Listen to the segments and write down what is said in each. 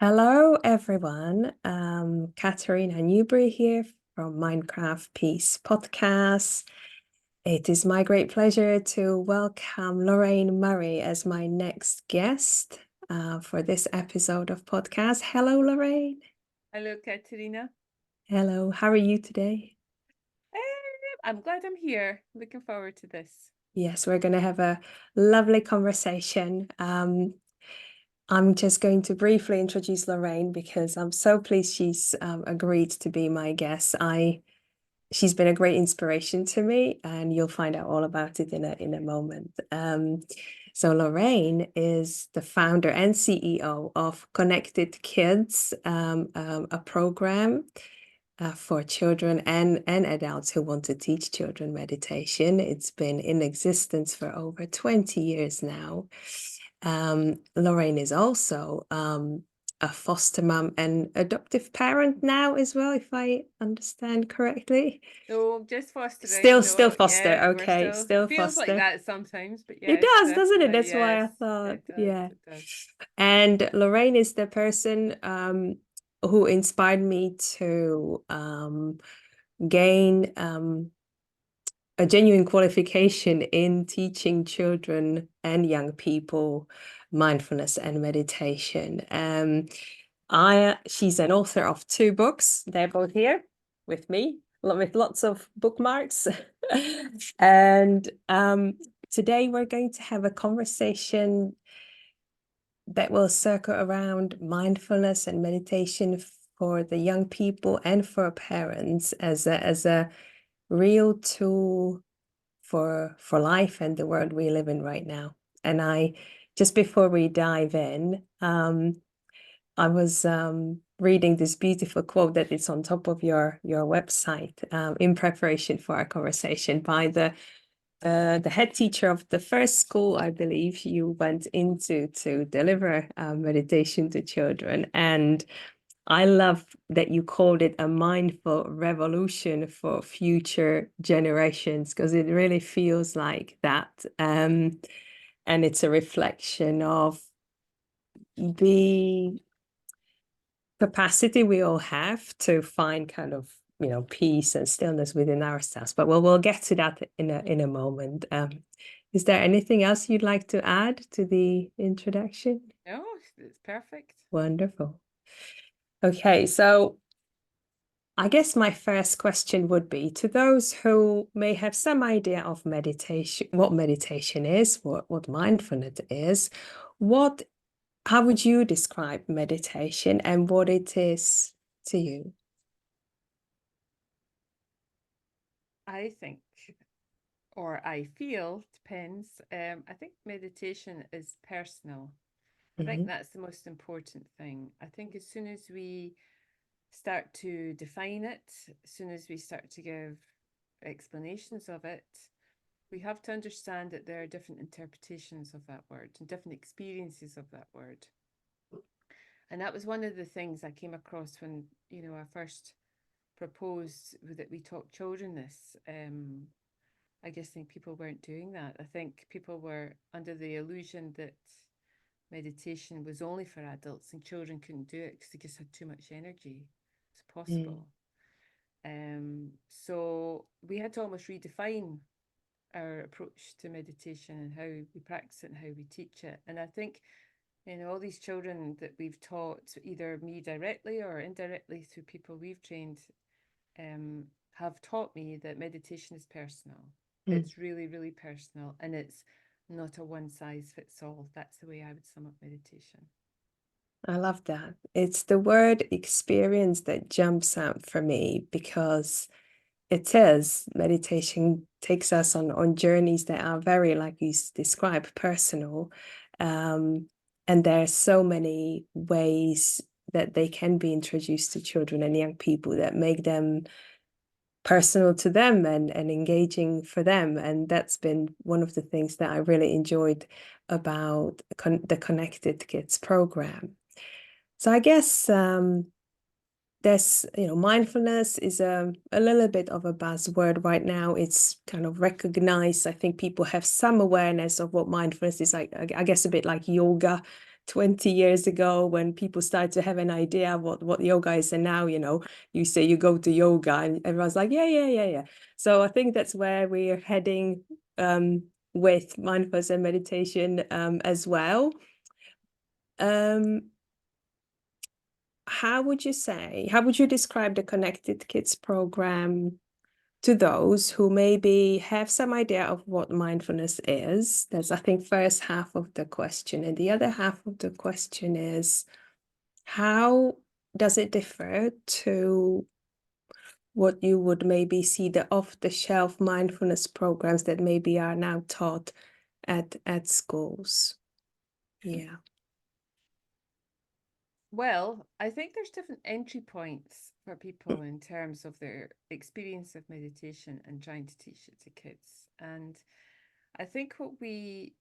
Hello, everyone. Katerina Newbury here from MindCraft Peace Podcast. It is my great pleasure to welcome Lorraine Murray as my next guest for this episode of podcast. Hello, Lorraine. Hello, Katerina. Hello, how are you today? I'm glad I'm here. Looking forward to this. Yes, we're going to have a lovely conversation. I'm just going to briefly introduce Lorraine because I'm so pleased she's agreed to be my guest. She's been a great inspiration to me, and you'll find out all about it in a moment. So Lorraine is the founder and CEO of Connected Kids, a program for children and adults who want to teach children meditation. It's been in existence for over 20 years now. Lorraine is also a foster mom and adoptive parent now as well, if I understand correctly. No, just fostering. Still No, foster. yeah, we're Okay, still feels like foster. that sometimes, but It yes, does, doesn't it? definitely, That's why I yes, thought, it does, yeah. it does. And Lorraine is the person who inspired me to gain a genuine qualification in teaching children and young people mindfulness and meditation. She's an author of 2 books. They're both here with me, with lots of bookmarks. And today we're going to have a conversation that will circle around mindfulness and meditation for the young people and for parents as a real tool for life and the world we live in right now. And I just before we dive in, I was reading this beautiful quote that is on top of your website in preparation for our conversation by the head teacher of the first school I believe you went into to deliver meditation to children. And I love that you called it a mindful revolution for future generations, because it really feels like that. And it's a reflection of the capacity we all have to find kind of, peace and stillness within ourselves. But we'll get to that in a moment. Is there anything else you'd like to add to the introduction? No, it's perfect. Wonderful. Okay, so I guess my first question would be to those who may have some idea of meditation, what meditation is, what mindfulness is, how would you describe meditation and what it is to you? I think, or I feel, depends. I think meditation is personal. I think Mhm. that's the most important thing. I think as soon as we start to define it, as soon as we start to give explanations of it, we have to understand that there are different interpretations of that word and different experiences of that word. And that was one of the things I came across when, I first proposed that we taught children this. I just think people weren't doing that. I think people were under the illusion that meditation was only for adults and children couldn't do it because they just had too much energy. It's Mm. possible. So we had to almost redefine our approach to meditation and how we practice it and how we teach it. And I think, all these children that we've taught, either me directly or indirectly through people we've trained, have taught me that meditation is personal. Mm. It's really, really personal, and it's not a one size fits all. That's the way I would sum up meditation. I love that. It's the word experience that jumps out for me, because it is meditation takes us on journeys that are very, like you describe, personal. And there's so many ways that they can be introduced to children and young people that make them personal to them and engaging for them. And that's been one of the things that I really enjoyed about the Connected Kids program. So I guess there's, mindfulness is a little bit of a buzzword right now. It's kind of recognized. I think people have some awareness of what mindfulness is like. I guess a bit like yoga 20 years ago when people started to have an idea what yoga is, and now, you say you go to yoga and everyone's like, yeah. So I think that's where we're heading with mindfulness and meditation as well. How would you describe the Connected Kids program to those who maybe have some idea of what mindfulness is? That's, I think, first half of the question. And the other half of the question is, how does it differ to what you would maybe see the off-the-shelf mindfulness programs that maybe are now taught at schools? Yeah. Well, I think there's different entry points for people in terms of their experience of meditation and trying to teach it to kids. And I think what we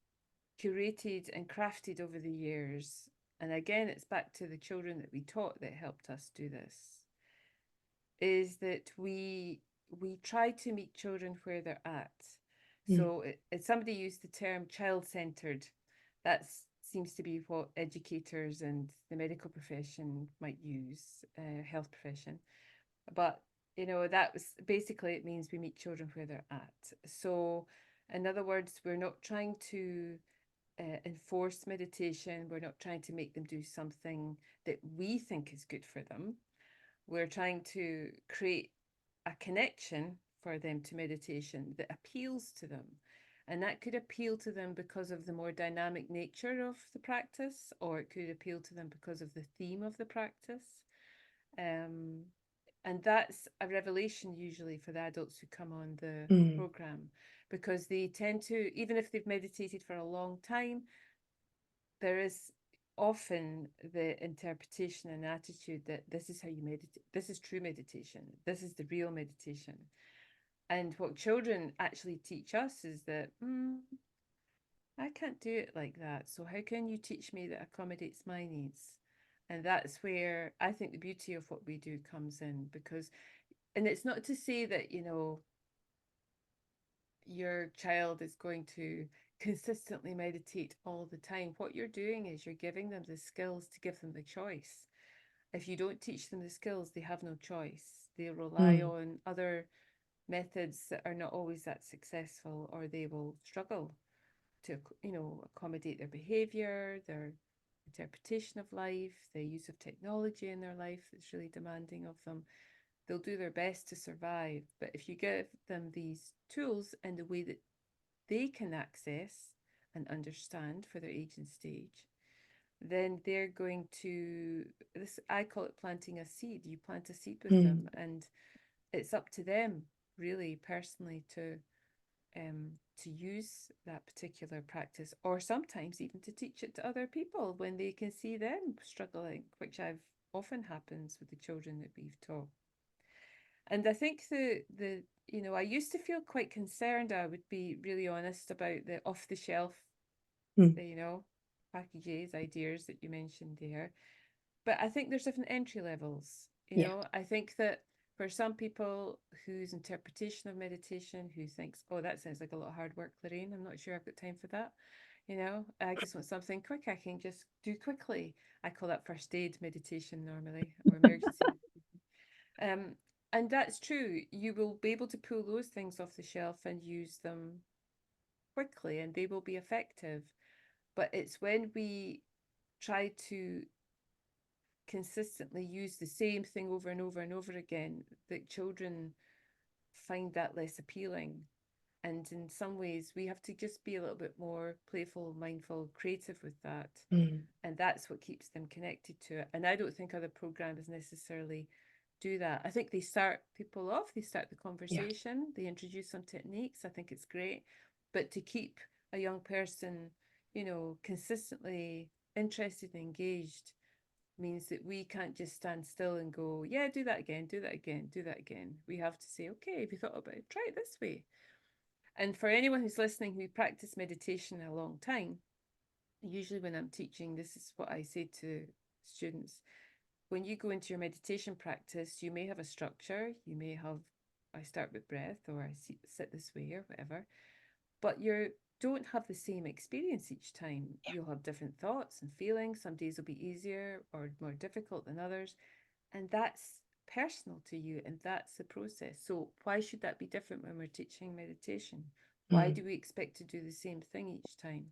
curated and crafted over the years, and again, it's back to the children that we taught that helped us do this, is that we try to meet children where they're at. So somebody used the term child-centered. That seems to be what educators and the medical profession might use, health profession. But, that was basically, it means we meet children where they're at. So, in other words, we're not trying to enforce meditation. We're not trying to make them do something that we think is good for them. We're trying to create a connection for them to meditation that appeals to them. And that could appeal to them because of the more dynamic nature of the practice, or it could appeal to them because of the theme of the practice. And that's a revelation usually for the adults who come on the program, because they tend to, even if they've meditated for a long time, there is often the interpretation and attitude that this is how you meditate, this is true meditation, this is the real meditation. And what children actually teach us is that, I can't do it like that. So how can you teach me that accommodates my needs? And that's where I think the beauty of what we do comes in, because, and it's not to say that, your child is going to consistently meditate all the time. What you're doing is you're giving them the skills to give them the choice. If you don't teach them the skills, they have no choice. They rely on other methods that are not always that successful, or they will struggle to, accommodate their behavior, their interpretation of life, the use of technology in their life that's really demanding of them. They'll do their best to survive. But if you give them these tools in the way that they can access and understand for their age and stage, then they're going to, this, I call it planting a seed. You plant a seed with them, and it's up to them really personally to use that particular practice, or sometimes even to teach it to other people when they can see them struggling, which I've often happens with the children that we've taught. And I think the I used to feel quite concerned, I would be really honest, about the off the shelf, packages, ideas that you mentioned there. But I think there's different entry levels. I think that for some people whose interpretation of meditation, who thinks, oh, that sounds like a lot of hard work, Lorraine, I'm not sure I've got time for that. I just want something quick I can just do quickly. I call that first aid meditation normally, or emergency meditation. And that's true. You will be able to pull those things off the shelf and use them quickly, and they will be effective. But it's when we try to consistently use the same thing over and over and over again that children find that less appealing. And in some ways, we have to just be a little bit more playful, mindful, creative with that. And that's what keeps them connected to it. And I don't think other programs necessarily do that. I think they start people off, they start the conversation, they introduce some techniques. I think it's great. But to keep a young person, consistently interested and engaged means that we can't just stand still and go, yeah, do that again, do that again, do that again. We have to say, okay, have you thought about it? Try it this way. And for anyone who's listening who practiced meditation a long time, usually when I'm teaching, this is what I say to students. When you go into your meditation practice, you may have a structure, you may have, I start with breath, or I sit this way, or whatever, but don't have the same experience each time. You'll have different thoughts and feelings. Some days will be easier or more difficult than others. And that's personal to you, and that's the process. So why should that be different when we're teaching meditation? Why do we expect to do the same thing each time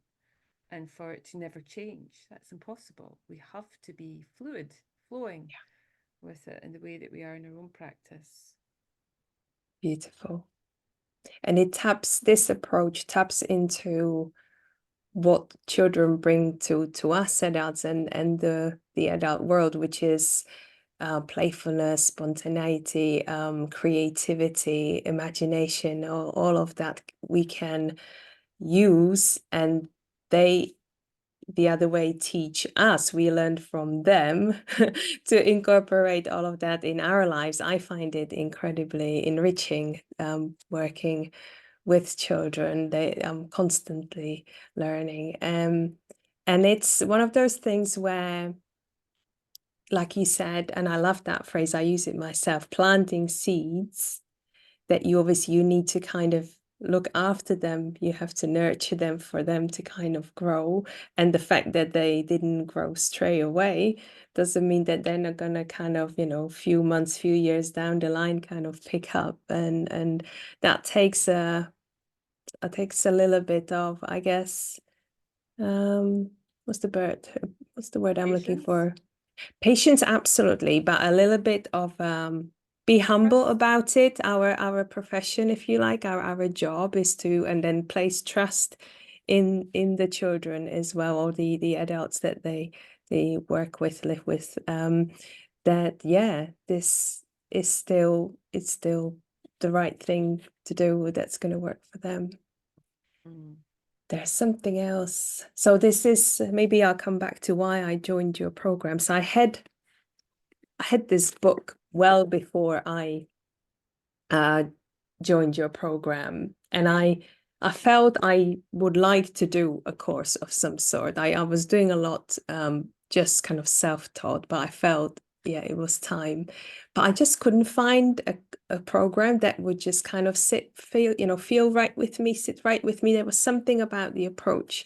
and for it to never change? That's impossible. We have to be fluid, flowing with it in the way that we are in our own practice. Beautiful. And this approach taps into what children bring to us adults and the adult world, which is playfulness, spontaneity, creativity, imagination, all of that we can use, and they the other way teach us. We learn from them to incorporate all of that in our lives. I find it incredibly enriching, working with children. I'm constantly learning, and it's one of those things where, like you said, and I love that phrase, I use it myself, planting seeds that you need to kind of look after them. You have to nurture them for them to kind of grow. And the fact that they didn't grow straight away doesn't mean that they're not gonna kind of, few months, few years down the line kind of pick up. And that takes a little bit of, I guess, what's the word I'm looking Patience, for? Patience, absolutely, but a little bit of be humble trust. about it. Our profession, if you like, our job is to, and then place trust in the children as well, or the adults that they work with, live with. That this is still the right thing to do. That's going to work for them. Mm. There's something else. So this is, maybe I'll come back to why I joined your program. So I had this book well before I joined your program, and I felt I would like to do a course of some sort. I was doing a lot just kind of self-taught, but I felt it was time. But I just couldn't find a program that would just kind of feel right with me, sit right with me. There was something about the approach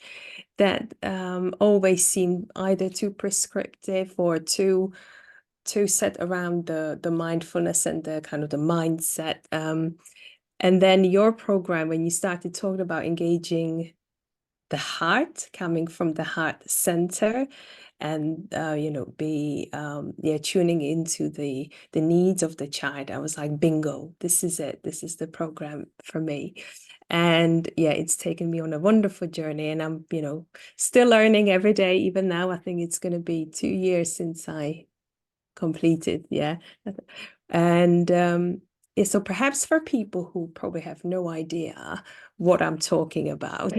that always seemed either too prescriptive or too set around the mindfulness and the kind of the mindset. And then your program, when you started talking about engaging the heart, coming from the heart center, and be tuning into the needs of the child, I was like, bingo, this is it. This is the program for me. And it's taken me on a wonderful journey, and I'm still learning every day. Even now, I think it's going to be 2 years since I completed. And so perhaps for people who probably have no idea what I'm talking about,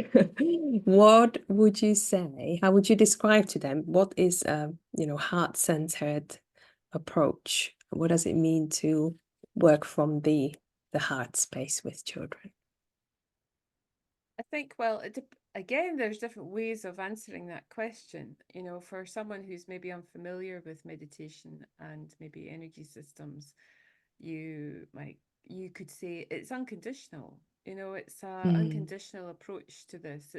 what would you say, how would you describe to them what is heart-centered approach? What does it mean to work from the heart space with children? I think, well, again, there's different ways of answering that question. For someone who's maybe unfamiliar with meditation and maybe energy systems, you could say it's unconditional. It's a unconditional approach to this.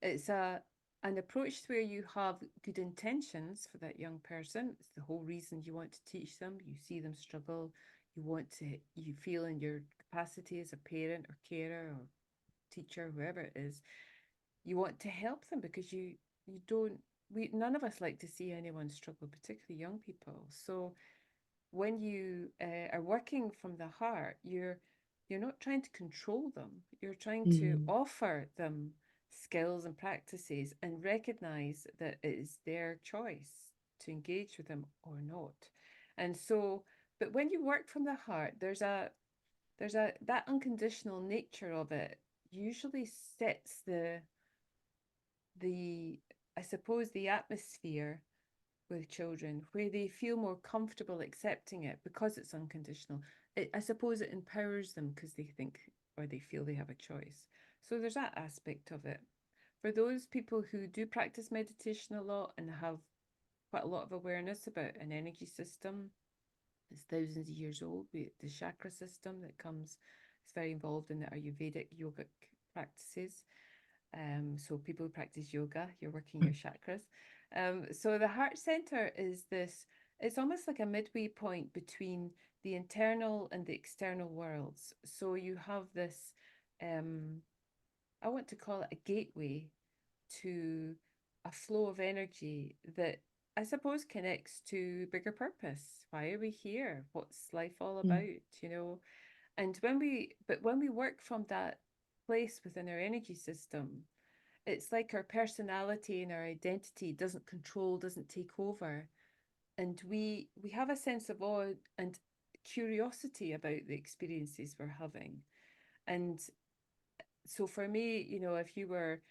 It's an approach where you have good intentions for that young person. It's the whole reason you want to teach them. You see them struggle. You feel in your capacity as a parent or carer or teacher, whoever it is, you want to help them because you don't we none of us like to see anyone struggle, particularly young people. So when you are working from the heart, you're not trying to control them. You're trying to offer them skills and practices and recognize that it is their choice to engage with them or not. And so, but when you work from the heart, there's a that unconditional nature of it usually sets the I suppose the atmosphere with children where they feel more comfortable accepting it because it's unconditional. I suppose it empowers them because they think or they feel they have a choice. So there's that aspect of it. For those people who do practice meditation a lot and have quite a lot of awareness about an energy system, it's thousands of years old. The chakra system that comes, it's very involved in the Ayurvedic yogic practices. So people who practice yoga, you're working your chakras. So the heart center is this, it's almost like a midway point between the internal and the external worlds. So you have this, I want to call it a gateway to a flow of energy that I suppose connects to bigger purpose. Why are we here? What's life all about? You know, and when we work from that place within our energy system, it's like our personality and our identity doesn't take over, and we have a sense of awe and curiosity about the experiences we're having. And so for me, you know, if you're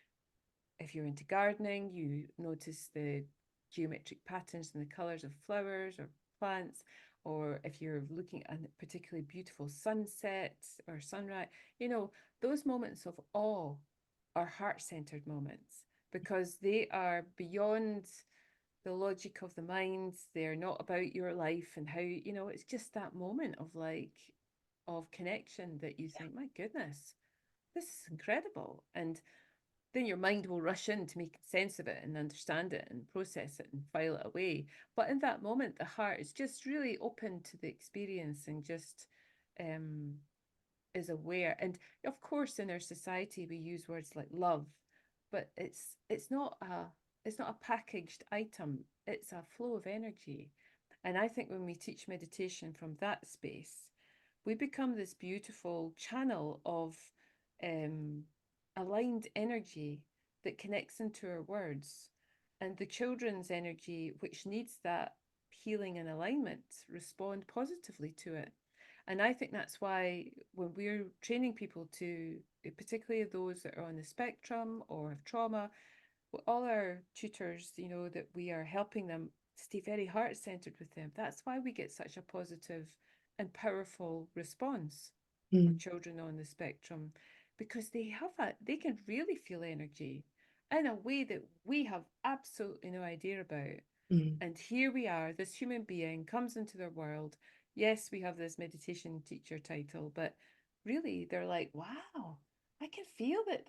into gardening, you notice the geometric patterns and the colors of flowers or plants, or if you're looking at a particularly beautiful sunset or sunrise, you know, those moments of awe are heart-centered moments because they are beyond the logic of the mind. They're not about your life and how, you know, it's just that moment of like, of connection that you think, my goodness, this is incredible. And then your mind will rush in to make sense of it and understand it and process it and file it away. But in that moment, the heart is just really open to the experience and just is aware. And of course, in our society, we use words like love, but it's not a packaged item. It's a flow of energy. And I think when we teach meditation from that space, we become this beautiful channel of aligned energy that connects into our words. And the children's energy, which needs that healing and alignment, respond positively to it. And I think that's why when we're training people to, particularly those that are on the spectrum or have trauma, all our tutors, you know, that we are helping them stay very heart-centered with them. That's why we get such a positive and powerful response for children on the spectrum, because they can really feel energy in a way that we have absolutely no idea about. And here we are, this human being comes into their world. Yes, we have this meditation teacher title, but really they're like, wow, I can feel that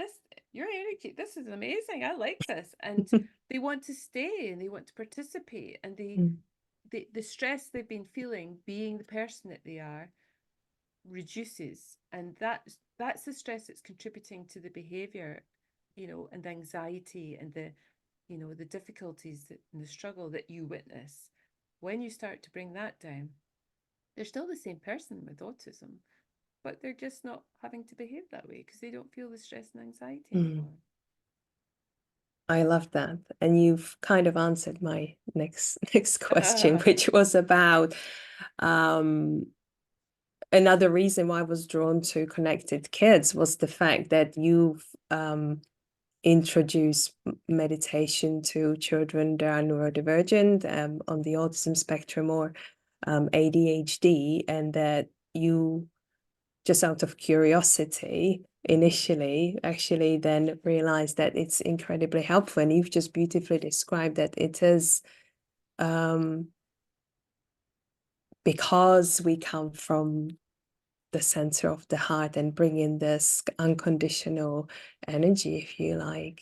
your energy, this is amazing. I like this. And they want to stay and they want to participate. And the stress they've been feeling, being the person that they are, reduces. And that's the stress that's contributing to the behavior, you know, and the anxiety and the, you know, the difficulties and the struggle that you witness. When you start to bring that down, they're still the same person with autism, but they're just not having to behave that way because they don't feel the stress and anxiety anymore. I love that. And you've kind of answered my next question, which was about another reason why I was drawn to Connected Kids was the fact that you've introduced meditation to children that are neurodivergent, on the autism spectrum or ADHD, and that you, just out of curiosity initially, actually then realized that it's incredibly helpful. And you've just beautifully described that it is because we come from the center of the heart and bring in this unconditional energy, if you like.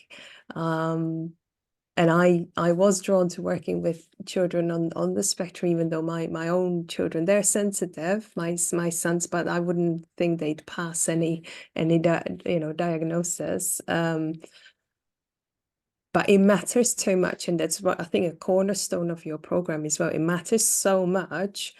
And I was drawn to working with children on the spectrum, even though my own children, they're sensitive, my sons, but I wouldn't think they'd pass any diagnosis. But it matters too much, and that's what I think a cornerstone of your program as well. It matters so much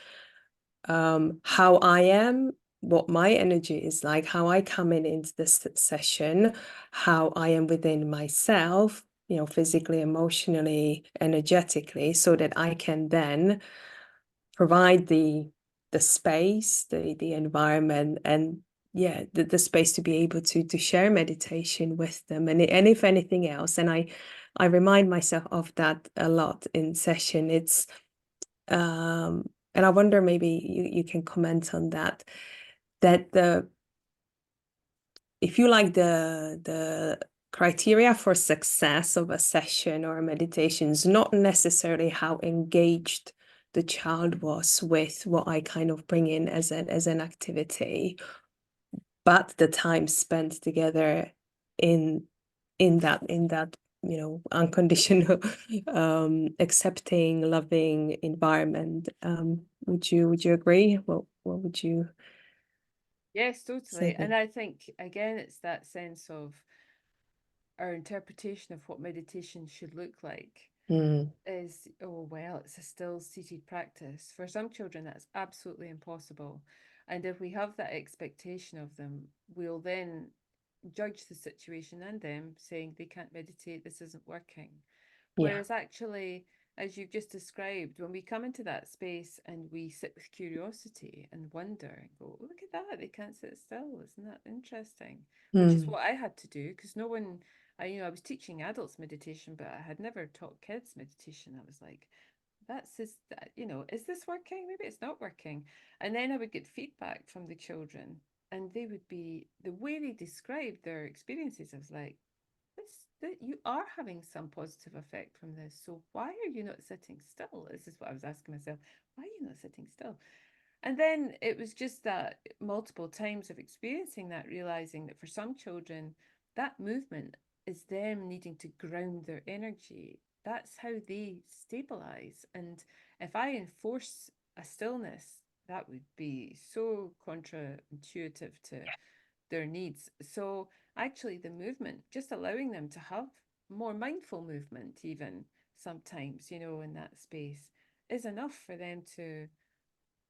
how I am, what my energy is like, how I come into this session, how I am within myself, you know, physically, emotionally, energetically, so that I can then provide the space, the environment, and the space to be able to share meditation with them, and if anything else, and I remind myself of that a lot in session. It's and I wonder, maybe you can comment on that if you like, the criteria for success of a session or a meditation is not necessarily how engaged the child was with what I kind of bring in as an activity, but the time spent together in in that unconditional accepting, loving environment. Would you agree? What would you Yes, say totally. then? And I think, again, it's that sense of our interpretation of what meditation should look like is, oh, well, it's a still seated practice. For some children, that's absolutely impossible. And if we have that expectation of them, we'll then judge the situation and them, saying they can't meditate, this isn't working. Yeah. Whereas actually, as you've just described, when we come into that space and we sit with curiosity and wonder and go, look at that, they can't sit still. Isn't that interesting? Which is what I had to do, because no one, I was teaching adults meditation, but I had never taught kids meditation. I was like, is this working? Maybe it's not working. And then I would get feedback from the children, and they would be, the way they described their experiences, I was like, that you are having some positive effect from this. So why are you not sitting still? This is what I was asking myself. Why are you not sitting still? And then it was just that multiple times of experiencing that, realizing that for some children, that movement is them needing to ground their energy. That's how they stabilize. And if I enforce a stillness, that would be so counterintuitive to their needs. So actually the movement, just allowing them to have more mindful movement, even sometimes, in that space, is enough for them to,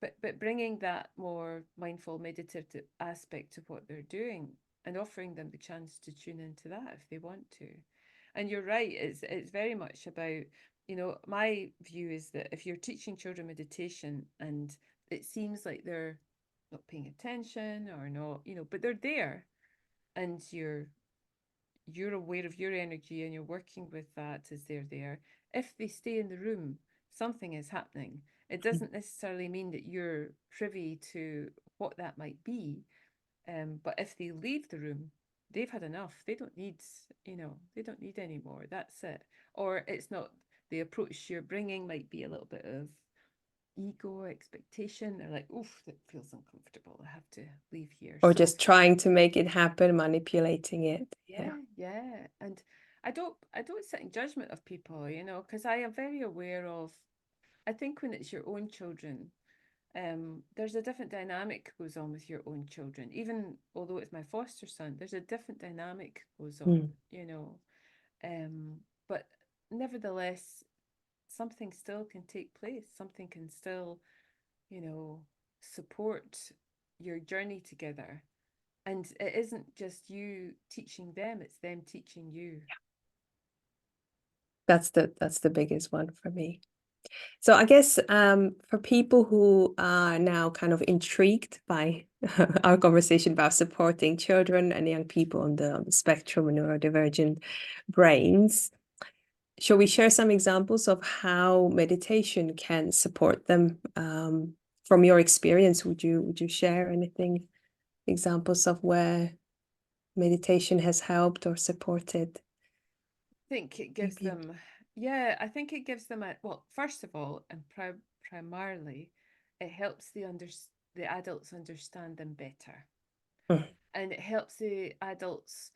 but bringing that more mindful meditative aspect to what they're doing and offering them the chance to tune into that if they want to. And you're right, it's very much about, my view is that if you're teaching children meditation and it seems like they're not paying attention or not, but they're there, and you're aware of your energy and you're working with that as they're there. If they stay in the room, something is happening. It doesn't necessarily mean that you're privy to what that might be. But if they leave the room, they've had enough. They don't need any more. That's it. Or it's not, the approach you're bringing might be a little bit of ego expectation. They're like, oof, that feels uncomfortable. I have to leave here. Or So just trying to make it happen, manipulating it. yeah. And I don't sit in judgment of people, because I am very aware of, I think when it's your own children, there's a different dynamic goes on with your own children. Even although it's my foster son, there's a different dynamic goes on, but nevertheless, something still can take place. Something can still, support your journey together. And it isn't just you teaching them, it's them teaching you. That's the biggest one for me. So I guess for people who are now kind of intrigued by our conversation about supporting children and young people on the spectrum of neurodivergent brains, shall we share some examples of how meditation can support them? From your experience, would you share anything, examples of where meditation has helped or supported? I think it gives them, I think it gives them well, first of all, and primarily, it helps the adults understand them better. And it helps the adults,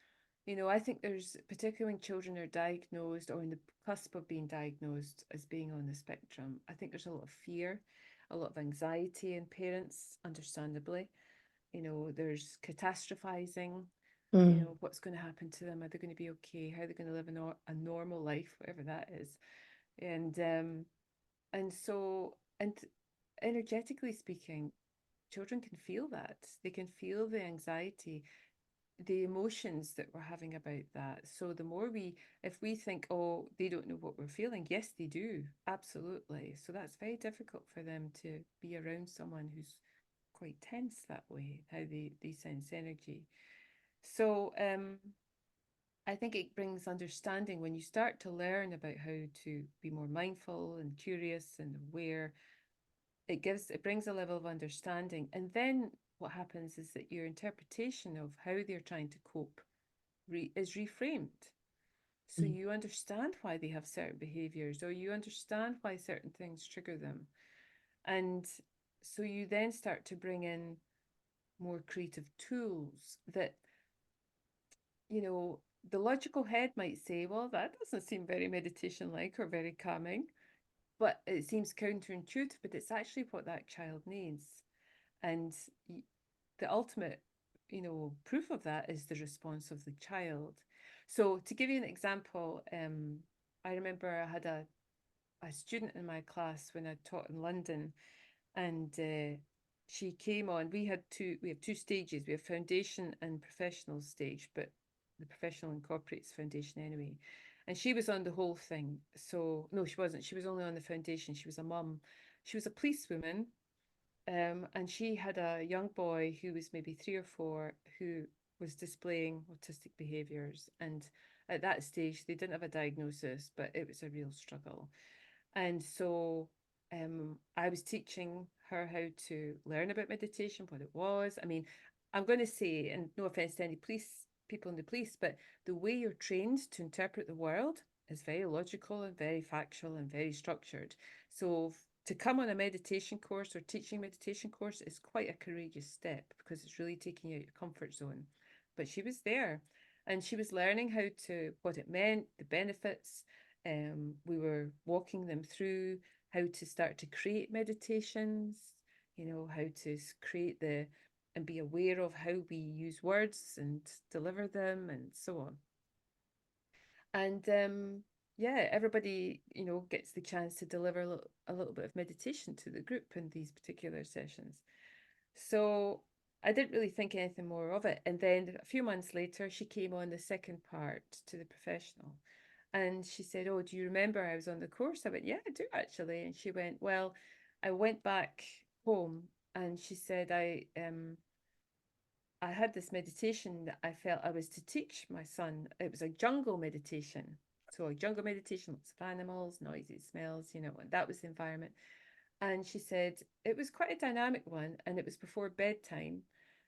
I think there's, particularly when children are diagnosed or in the cusp of being diagnosed as being on the spectrum, I think there's a lot of fear, a lot of anxiety in parents, understandably. There's catastrophizing, what's going to happen to them? Are they going to be okay? How are they going to live a normal life, whatever that is? And so, and energetically speaking, children can feel that. They can feel the anxiety, the emotions that we're having about that. So the more if we think, oh, they don't know what we're feeling, yes, they do, absolutely. So that's very difficult for them to be around someone who's quite tense that way, how they sense energy. So I think it brings understanding when you start to learn about how to be more mindful and curious and aware. It brings a level of understanding, and then what happens is that your interpretation of how they're trying to cope is reframed. So you understand why they have certain behaviors, or you understand why certain things trigger them, and so you then start to bring in more creative tools that the logical head might say, well, that doesn't seem very meditation-like or very calming, but it seems counterintuitive, but it's actually what that child needs. And the ultimate, proof of that is the response of the child. So to give you an example, I remember I had a student in my class when I taught in London, and she came on. We have two stages. We have foundation and professional stage, but the professional incorporates foundation anyway. And she was on the whole thing. So no, she wasn't. She was only on the foundation. She was a mum. She was a policewoman, and she had a young boy who was maybe 3 or 4 who was displaying autistic behaviors. And at that stage, they didn't have a diagnosis, but it was a real struggle. And so I was teaching her how to learn about meditation, what it was. I mean, I'm going to say, and no offense to any people in the police, but the way you're trained to interpret the world is very logical and very factual and very structured. So to come on a meditation course or teaching meditation course is quite a courageous step because it's really taking you out your comfort zone. But she was there and she was learning what it meant, the benefits. We were walking them through how to start to create meditations, how to create and be aware of how we use words and deliver them and so on. And yeah, everybody, gets the chance to deliver a little bit of meditation to the group in these particular sessions. So I didn't really think anything more of it. And then a few months later, she came on the second part to the professional. And she said, oh, do you remember I was on the course? I went, yeah, I do actually. And she went, well, I went back home and she said, I had this meditation that I felt I was to teach my son. It was a jungle meditation. So a jungle meditation, lots of animals, noisy smells, and that was the environment. And she said it was quite a dynamic one and it was before bedtime.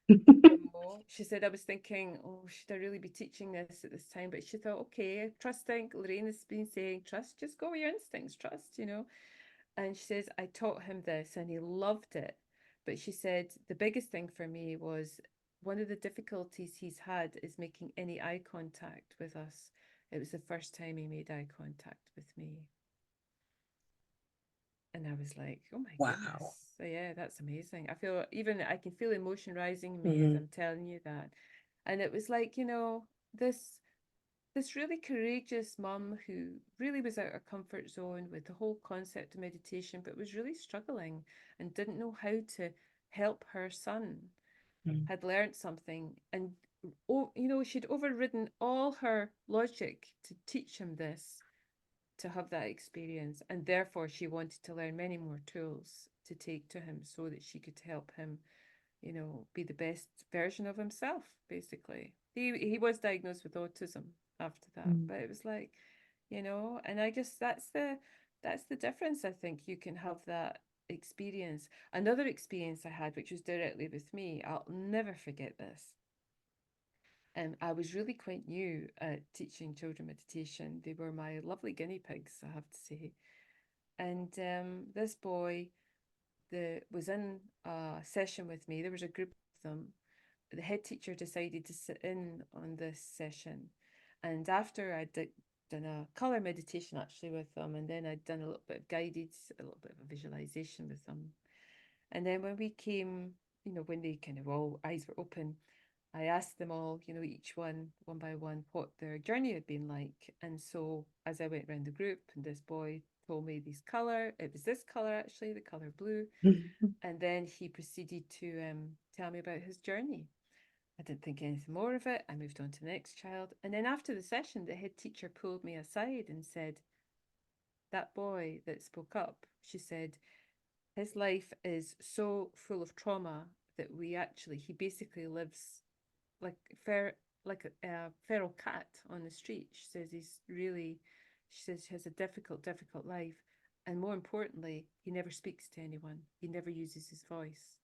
So she said, I was thinking, oh, should I really be teaching this at this time? But she thought, okay, trusting, Lorraine has been saying, trust, just go with your instincts, trust. And she says, I taught him this and he loved it. But she said, the biggest thing for me was one of the difficulties he's had is making any eye contact with us. It was the first time he made eye contact with me. And I was like, oh my Wow. goodness. So yeah, that's amazing. I can feel emotion rising in me as I'm telling you that. And it was like, this really courageous mum who really was out of her comfort zone with the whole concept of meditation, but was really struggling and didn't know how to help her son, had learned something. And, she'd overridden all her logic to teach him this, to have that experience. And therefore, she wanted to learn many more tools to take to him so that she could help him, be the best version of himself, basically. He was diagnosed with autism after that, but it was like, and I guess that's the difference. I think you can have that experience. Another experience I had, which was directly with me, I'll never forget this. And I was really quite new at teaching children meditation. They were my lovely guinea pigs, I have to say. And this boy that was in a session with me, there was a group of them. The head teacher decided to sit in on this session. And after I'd done a colour meditation actually with them, and then I'd done a little bit of guided, a little bit of a visualization with them. And then when we came, when they kind of all eyes were open, I asked them all, each one by one, what their journey had been like. And so as I went around the group, and this boy told me this colour, it was this colour actually, the colour blue. And then he proceeded to tell me about his journey. I didn't think anything more of it. I moved on to the next child. And then after the session, the head teacher pulled me aside and said, that boy that spoke up, she said, his life is so full of trauma that he basically lives like a feral cat on the street. She says she says he has a difficult life. And more importantly, he never speaks to anyone. He never uses his voice.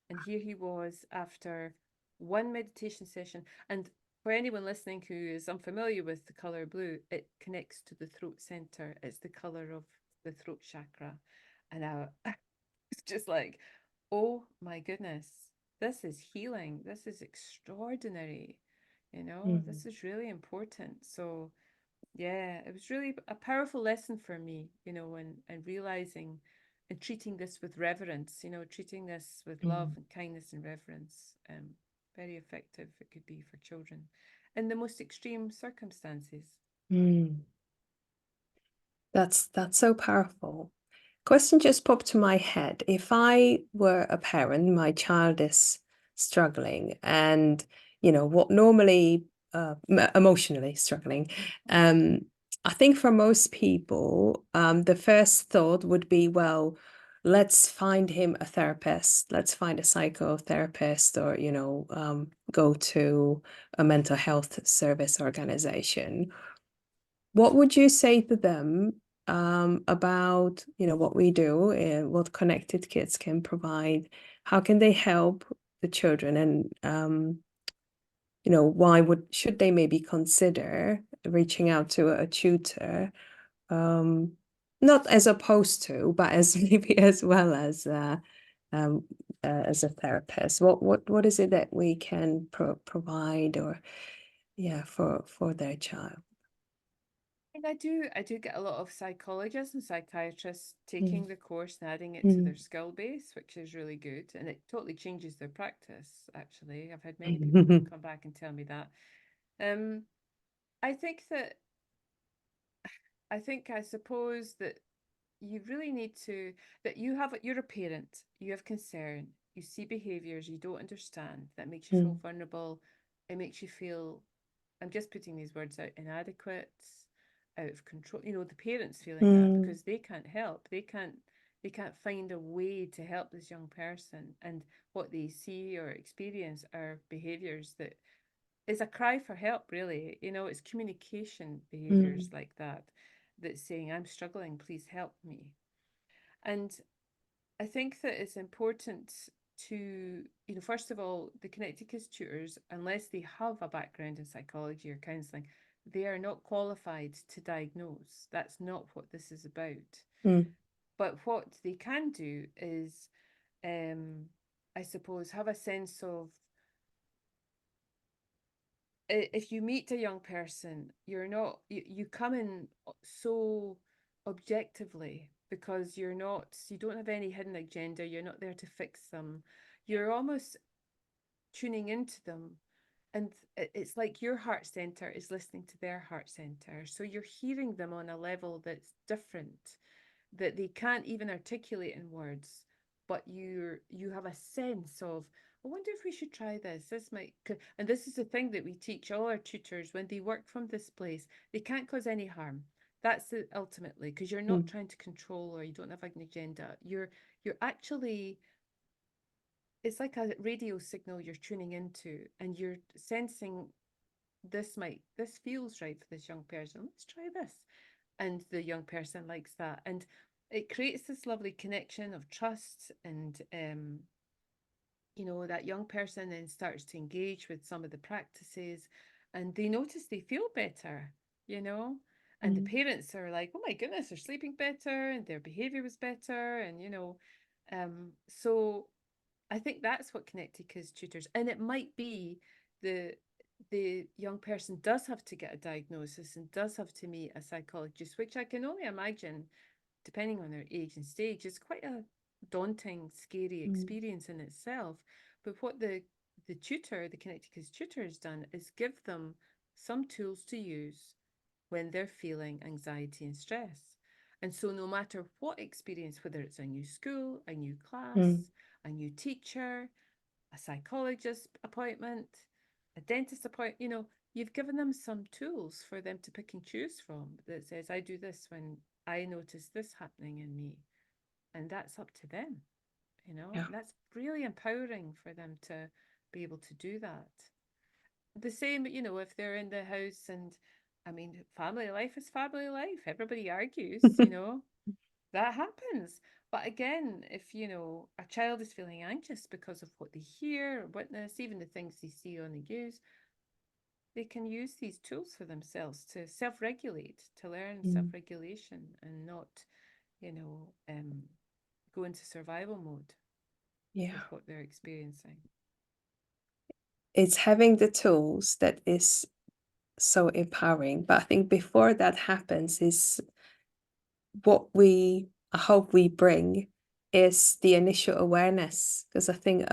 And here he was after one meditation session. And for anyone listening who is unfamiliar with the color blue, it connects to the throat center. It's the color of the throat chakra. And I was just like, oh my goodness, this is healing. This is extraordinary. This Mm. is really important. So yeah, it was really a powerful lesson for me, and realizing and treating this with reverence, treating this with love Mm. and kindness and reverence. Very effective it could be for children in the most extreme circumstances. Mm. That's so powerful. Question just popped to my head. If I were a parent, my child is struggling, and what normally emotionally struggling. I think for most people, the first thought would be, well, let's find him a therapist. Let's find a psychotherapist, or go to a mental health service organization. What would you say to them about what we do and what Connected Kids can provide? How can they help the children, and why should they maybe consider reaching out to a tutor, um, not as opposed to, but as maybe as well um, as a therapist? What is it that we can provide, or for their child? And I do get a lot of psychologists and psychiatrists Mm. taking the course and adding it to their Mm. skill base, which is really good. And it totally changes their practice, actually. I've had many people Mm. come back and tell me that. Um, I think that I suppose that you really need to that you're a parent, you have concern, you see behaviors you don't understand that makes you feel Mm. vulnerable. It makes you feel, I'm just putting these words out, inadequate, out of control. The parents feeling that Mm. because they can't help. They can't find a way to help this young person, and what they see or experience are behaviors that is a cry for help, really. It's communication behaviors Mm. like that that's saying, I'm struggling, please help me. And I think that it's important to, first of all, the Connected Kids tutors, unless they have a background in psychology or counselling, they are not qualified to diagnose. That's not what this is about. Mm. But what they can do is, I suppose, have a sense of, if you meet a young person, you come in so objectively, because you don't have any hidden agenda. You're not there to fix them. You're almost tuning into them, and it's like your heart center is listening to their heart center. So you're hearing them on a level that's different, that they can't even articulate in words, but you have a sense of, I wonder if we should try this. This might, and this is the thing that we teach all our tutors when they work from this place. They can't cause any harm. That's it ultimately, because you're not Mm. trying to control, or you don't have an agenda. You're actually, it's like a radio signal you're tuning into, and you're sensing, this feels right for this young person. Let's try this. And the young person likes that. And it creates this lovely connection of trust, and that young person then starts to engage with some of the practices, and they notice they feel better, you know and the Mm. parents are like, oh my goodness, they're sleeping better and their behavior was better. And so I think that's what Connected Kids tutors, and it might be the the young person does have to get a diagnosis and does have to meet a psychologist, which I can only imagine, depending on their age and stage, is quite a daunting, scary Mm. experience in itself. But what the Connected Kids tutor has done is give them some tools to use when they're feeling anxiety and stress. And so, no matter what experience, whether it's a new school, a new Mm. class, a new teacher, a psychologist appointment, a dentist appointment, you've given them some tools for them to pick and choose from, that says, I do this when I notice this happening in me. And that's up to them, Yeah. and that's really empowering for them to be able to do that. The same, if they're in the house, and I mean, family life is family life. Everybody argues, that happens. But again, if a child is feeling anxious because of what they hear or witness, even the things they see on the news, they can use these tools for themselves to self-regulate, to learn Mm. self-regulation, and not, you know, um, go into survival mode Yeah. with what they're experiencing. it's having the tools that is so empowering. But I think before that happens is what I hope we bring is the initial awareness, because I think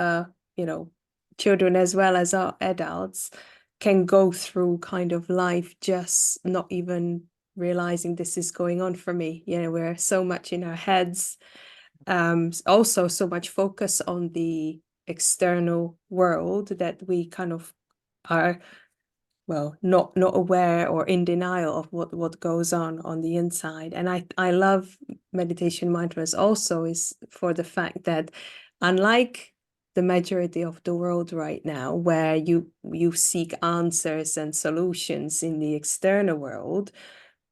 children as well as our adults can go through kind of life just not even realizing this is going on for me. We're so much in our heads, also so much focus on the external world that we kind of are, well, not aware or in denial of what goes on the inside. And I love meditation mindfulness also is for the fact that, unlike the majority of the world right now, where you seek answers and solutions in the external world,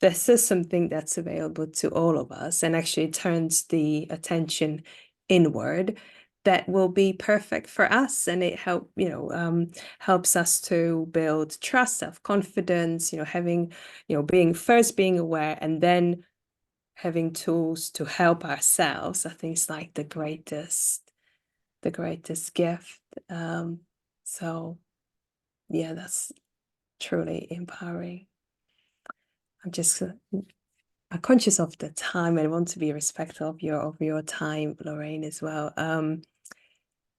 this is something that's available to all of us and actually turns the attention inward, that will be perfect for us. And it helps us to build trust, self-confidence, being aware and then having tools to help ourselves. I think it's like the greatest gift. So yeah, that's truly empowering. I'm conscious of the time and I want to be respectful of your time, Lorraine, as well.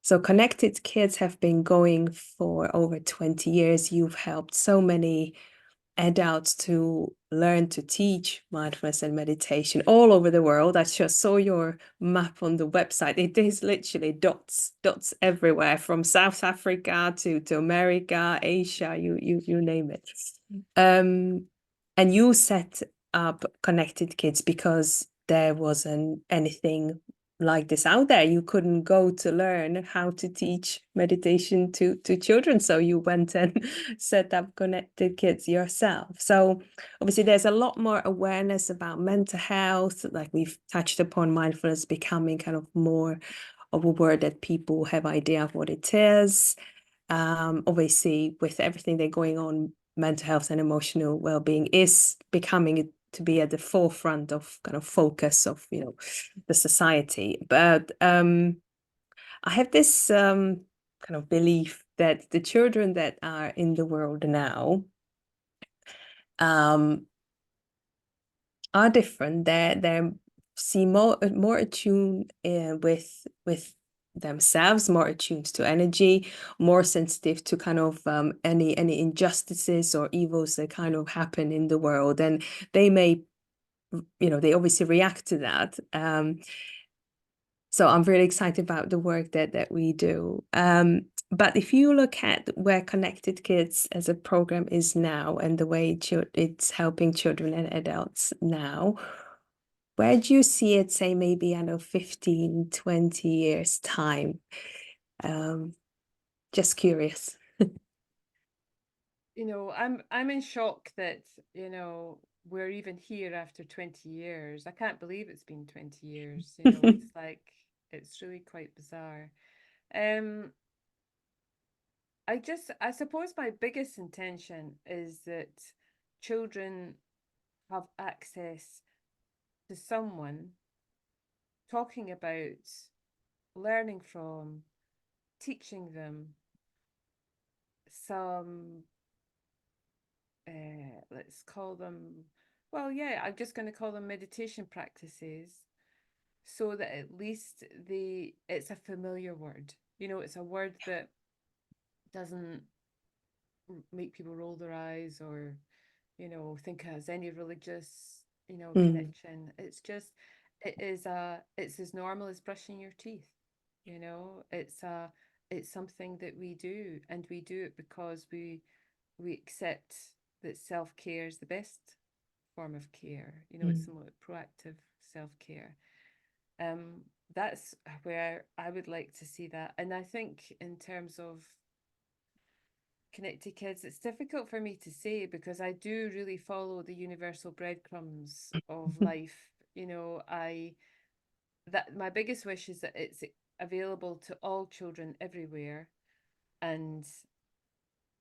So Connected Kids have been going for over 20 years. You've helped so many adults to learn to teach mindfulness and meditation all over the world. I just saw your map on the website. It is literally dots everywhere, from South Africa to America, Asia, you name it. And you set up Connected Kids because there wasn't anything like this out there. You couldn't go to learn how to teach meditation to children, so you went and set up Connected Kids yourself. So obviously there's a lot more awareness about mental health, like we've touched upon mindfulness becoming kind of more of a word that people have idea of what it is. Obviously with everything that's going on, mental health and emotional well-being is becoming to be at the forefront of kind of focus of the society. But I have this kind of belief that the children that are in the world now are different. They're seem more attuned with themselves, more attuned to energy, more sensitive to kind of any injustices or evils that kind of happen in the world, and they may they obviously react to that. So I'm really excited about the work that we do. But if you look at where Connected Kids as a program is now and the way it's helping children and adults now, where do you see it, say, maybe, I know, 15, 20 years time? Just curious. I'm in shock that, we're even here after 20 years. I can't believe it's been 20 years. It's like, it's really quite bizarre. I suppose my biggest intention is that children have access to someone talking about, learning from, teaching them some, let's call them, well, yeah, I'm just going to call them meditation practices, so that at least it's a familiar word. It's a word that doesn't make people roll their eyes or, think it has any religious, connection. It's just, it's as normal as brushing your teeth. It's something that we do, and we do it because we accept that self-care is the best form of care. It's more proactive self-care. That's where I would like to see that. And I think in terms of Connected Kids, it's difficult for me to say because I do really follow the universal breadcrumbs of life. My biggest wish is that it's available to all children everywhere. And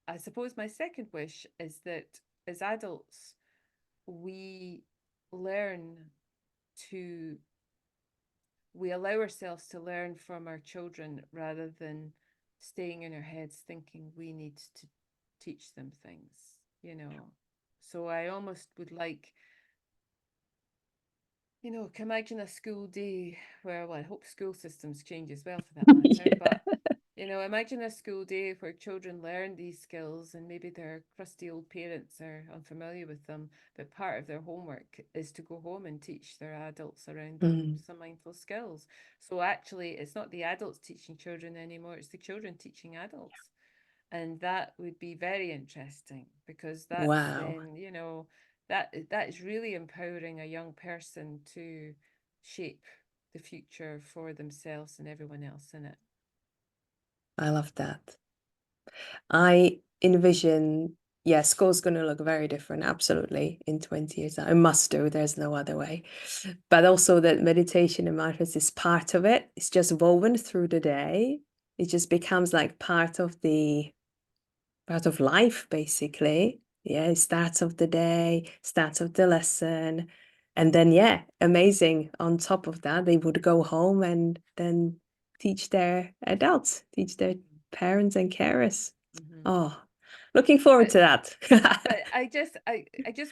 I suppose my second wish is that as adults, we learn we allow ourselves to learn from our children rather than staying in our heads thinking we need to teach them things, you know. So I almost would like, you know, can imagine a school day where, well, I hope school systems change as well for that matter, Yeah. but you know, imagine a school day where children learn these skills and maybe their crusty old parents are unfamiliar with them, but part of their homework is to go home and teach their adults around them Mm. some mindful skills. So actually, it's not the adults teaching children anymore, it's the children teaching adults. And that would be very interesting because that's Wow. then, you know, that is really empowering a young person to shape the future for themselves and everyone else in it. I love that. I envision, yeah, school's going to look very different, absolutely, in 20 years. It must do, there's no other way. But also that meditation and mindfulness is part of it. It's just woven through the day. It just becomes like part of life, basically. Yeah, it starts of the day, starts of the lesson. And then, yeah, amazing. On top of that, they would go home and then teach their adults, teach their parents and carers. Mm-hmm. Oh, looking forward to that. But I just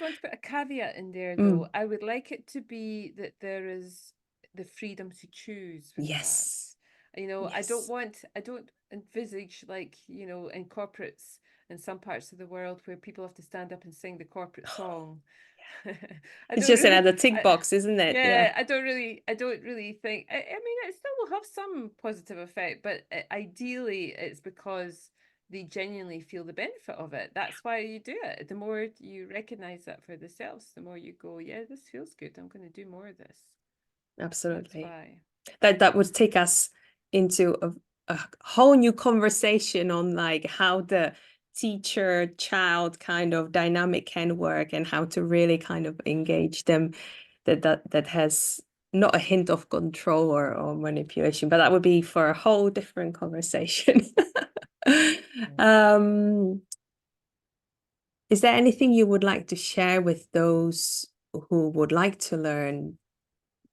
want to put a caveat in there though. Mm, I would like it to be that there is the freedom to choose with that. yes, You know, yes. I don't envisage like, you know, in corporates in some parts of the world where people have to stand up and sing the corporate song. I It's don't just really another tick box, isn't it? Yeah, yeah, I don't really think I mean it still will have some positive effect, but ideally it's because they genuinely feel the benefit of it. That's why you do it. The more you recognize that for themselves, the more you go, yeah, this feels good. I'm going to do more of this. That's absolutely. why. That would take us into a whole new conversation on like how the teacher child kind of dynamic can work and how to really kind of engage them that has not a hint of control or manipulation, but that would be for a whole different conversation. um is there anything you would like to share with those who would like to learn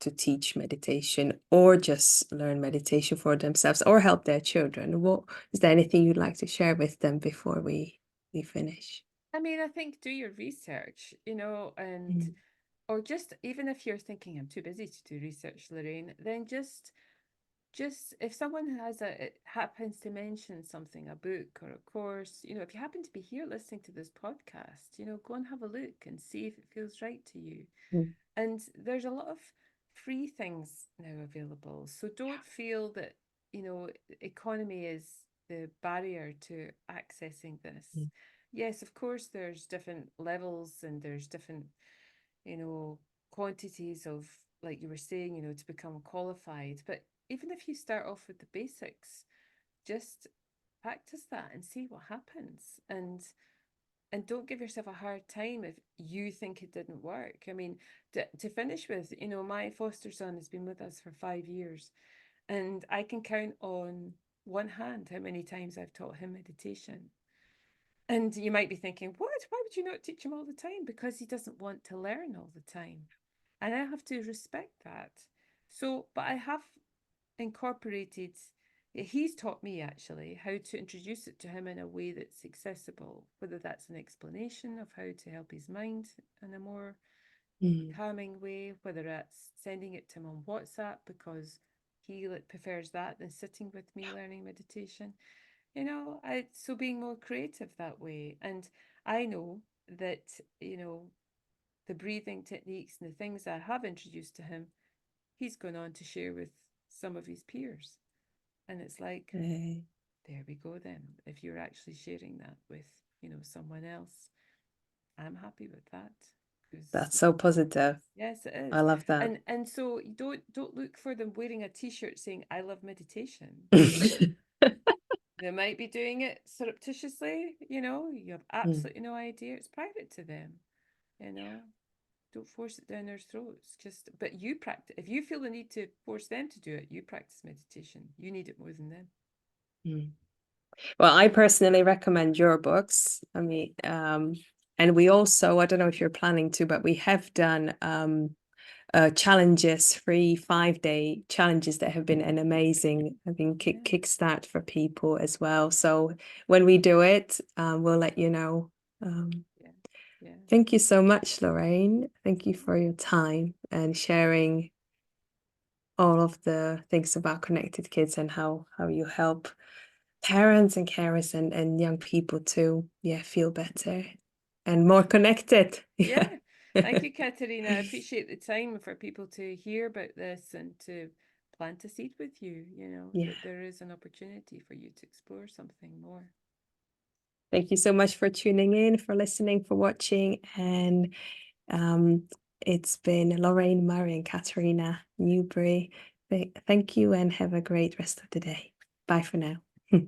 to teach meditation or just learn meditation for themselves or help their children? What is there anything you'd like to share with them before we finish? I mean, I think do your research, you know, and Mm. or just even if you're thinking I'm too busy to do research, Lorraine, then just if someone has it happens to mention something, a book or a course, you know, if you happen to be here listening to this podcast, you know, go and have a look and see if it feels right to you. Mm. And there's a lot of free things now available. So don't feel that, you know, economy is the barrier to accessing this. Mm. Yes, of course, there's different levels and there's different, you know, quantities of, like you were saying, you know, to become qualified. But even if you start off with the basics, just practice that and see what happens. And don't give yourself a hard time if you think it didn't work. I mean, to finish with, you know, my foster son has been with us for 5 years, and I can count on one hand how many times I've taught him meditation. And you might be thinking, what? Why would you not teach him all the time? Because he doesn't want to learn all the time. And I have to respect that. So, but I have incorporated, he's taught me actually how to introduce it to him in a way that's accessible, whether that's an explanation of how to help his mind in a more Mm. calming way, whether that's sending it to him on WhatsApp because he prefers that than sitting with me learning meditation. You know, so being more creative that way. And I know that, you know, the breathing techniques and the things I have introduced to him, he's gone on to share with some of his peers. And it's like, Okay. there we go then. If you're actually sharing that with, you know, someone else, I'm happy with that. That's so positive. Yes, it I is. love that. And so you don't look for them wearing a t-shirt saying I love meditation. They might be doing it surreptitiously, you know, you have Mm. absolutely no idea. It's private to them, you know. Don't force it down their throats. Just but you practice if you feel the need to force them to do it, you practice meditation. You need it more than them. Mm. Well, I personally recommend your books. I mean, and we also, I don't know if you're planning to, but we have done challenges, 3-5 day challenges that have been an amazing, I think, kickstart for people as well. So when we do it, we'll let you know. Thank you so much, Lorraine. Thank you for your time and sharing all of the things about connected kids and how you help parents and carers and young people to feel better and more connected. Yeah. Thank you, Katerina. I appreciate the time for people to hear about this and to plant a seed with you, that there is an opportunity for you to explore something more. Thank you so much for tuning in, for listening, for watching. And it's been Lorraine Murray and Katerina Newbury. Thank you and have a great rest of the day. Bye for now. Bye.